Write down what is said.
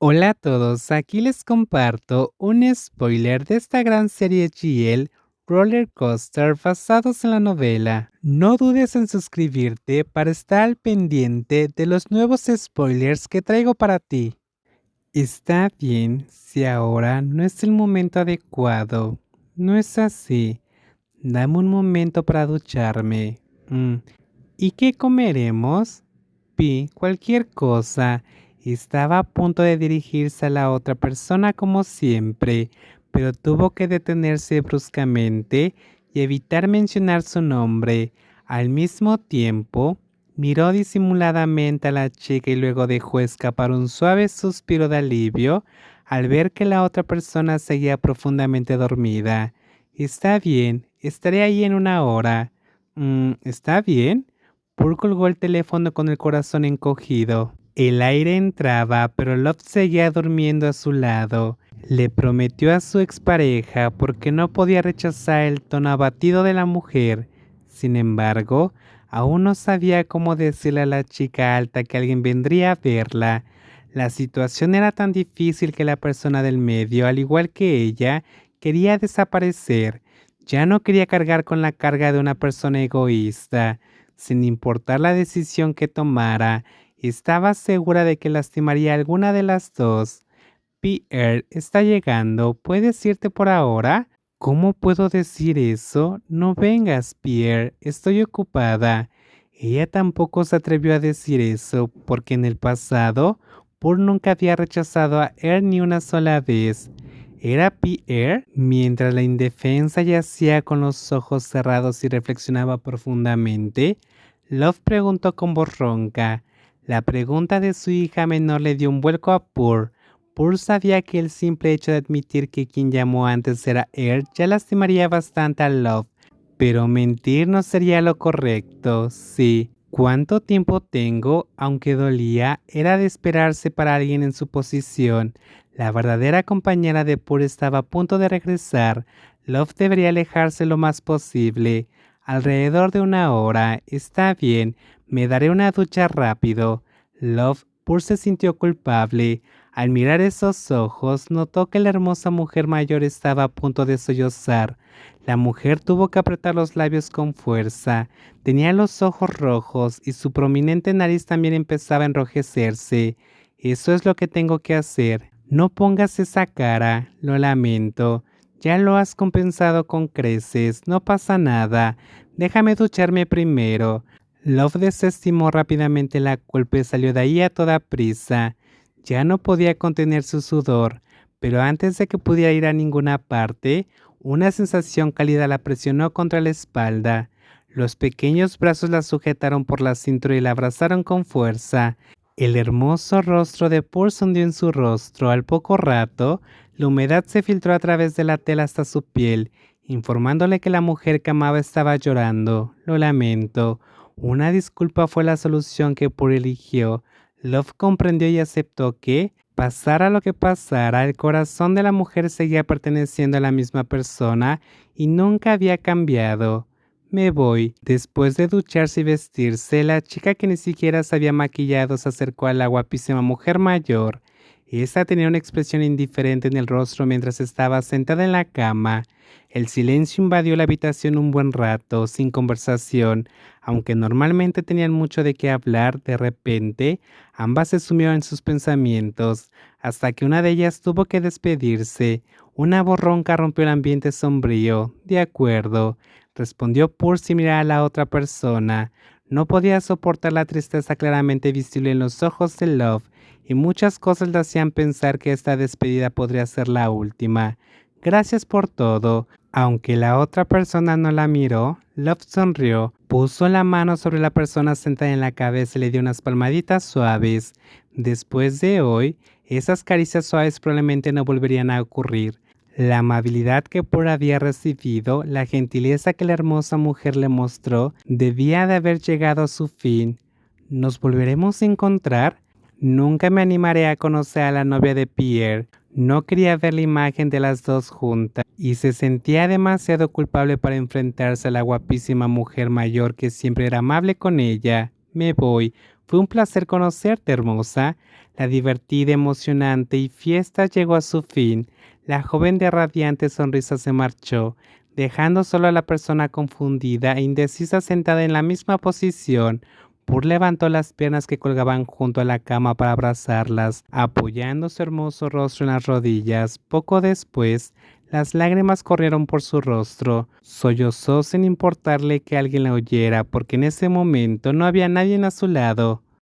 Hola a todos, aquí les comparto un spoiler de esta gran serie GL Roller Coaster basados en la novela. No dudes en suscribirte para estar al pendiente de los nuevos spoilers que traigo para ti. Está bien si ahora no es el momento adecuado. No es así. Dame un momento para ducharme. ¿Y qué comeremos? Cualquier cosa. Estaba a punto de dirigirse a la otra persona como siempre, pero tuvo que detenerse bruscamente y evitar mencionar su nombre. Al mismo tiempo, miró disimuladamente a la chica y luego dejó escapar un suave suspiro de alivio al ver que la otra persona seguía profundamente dormida. Está bien, estaré ahí en una hora. ¿Está bien? Paul colgó el teléfono con el corazón encogido. El aire entraba, pero Love seguía durmiendo a su lado. Le prometió a su expareja porque no podía rechazar el tono abatido de la mujer. Sin embargo, aún no sabía cómo decirle a la chica alta que alguien vendría a verla. La situación era tan difícil que la persona del medio, al igual que ella, quería desaparecer. Ya no quería cargar con la carga de una persona egoísta. Sin importar la decisión que tomara, estaba segura de que lastimaría a alguna de las dos. Pierre está llegando, ¿puedes irte por ahora? ¿Cómo puedo decir eso? No vengas, Pierre, estoy ocupada. Ella tampoco se atrevió a decir eso, porque en el pasado, Paul nunca había rechazado a él ni una sola vez. ¿Era Pierre? Mientras la indefensa yacía con los ojos cerrados y reflexionaba profundamente, Love preguntó con voz ronca. La pregunta de su hija menor le dio un vuelco a Paul. Paul sabía que el simple hecho de admitir que quien llamó antes era él ya lastimaría bastante a Love, pero mentir no sería lo correcto, sí. ¿Cuánto tiempo tengo? Aunque dolía, era de esperarse para alguien en su posición. La verdadera compañera de Paul estaba a punto de regresar. Love debería alejarse lo más posible. Alrededor de una hora. Está bien, me daré una ducha rápido. Paul se sintió culpable. Al mirar esos ojos, notó que la hermosa mujer mayor estaba a punto de sollozar. La mujer tuvo que apretar los labios con fuerza. Tenía los ojos rojos y su prominente nariz también empezaba a enrojecerse. Eso es lo que tengo que hacer. No pongas esa cara, lo lamento. Ya lo has compensado con creces, no pasa nada. Déjame ducharme primero. Love desestimó rápidamente la culpa y salió de ahí a toda prisa. Ya no podía contener su sudor, pero antes de que pudiera ir a ninguna parte, una sensación cálida la presionó contra la espalda. Los pequeños brazos la sujetaron por la cintura y la abrazaron con fuerza. El hermoso rostro de Paul se hundió en su rostro. Al poco rato, la humedad se filtró a través de la tela hasta su piel, informándole que la mujer que amaba estaba llorando. Lo lamento. Una disculpa fue la solución que Paul eligió. Love comprendió y aceptó que, pasara lo que pasara, el corazón de la mujer seguía perteneciendo a la misma persona y nunca había cambiado. Me voy. Después de ducharse y vestirse, la chica que ni siquiera se había maquillado se acercó a la guapísima mujer mayor. Esta tenía una expresión indiferente en el rostro mientras estaba sentada en la cama. El silencio invadió la habitación un buen rato, sin conversación. Aunque normalmente tenían mucho de qué hablar, de repente, ambas se sumieron en sus pensamientos, hasta que una de ellas tuvo que despedirse. Una voz ronca rompió el ambiente sombrío. De acuerdo, respondió Paul sin mirar a la otra persona. No podía soportar la tristeza claramente visible en los ojos de Love, y muchas cosas le hacían pensar que esta despedida podría ser la última. Gracias por todo. Aunque la otra persona no la miró, Love sonrió, puso la mano sobre la persona sentada en la cabeza y le dio unas palmaditas suaves. Después de hoy, esas caricias suaves probablemente no volverían a ocurrir. La amabilidad que Paul había recibido, la gentileza que la hermosa mujer le mostró, debía de haber llegado a su fin. ¿Nos volveremos a encontrar? Nunca me animaré a conocer a la novia de Pierre. No quería ver la imagen de las dos juntas y se sentía demasiado culpable para enfrentarse a la guapísima mujer mayor que siempre era amable con ella. Me voy. Fue un placer conocerte, hermosa. La divertida, emocionante y fiesta llegó a su fin. La joven de radiante sonrisa se marchó, dejando solo a la persona confundida e indecisa sentada en la misma posición. Pur levantó las piernas que colgaban junto a la cama para abrazarlas, apoyando su hermoso rostro en las rodillas. Poco después, las lágrimas corrieron por su rostro. Sollozó sin importarle que alguien la oyera, porque en ese momento no había nadie a su lado.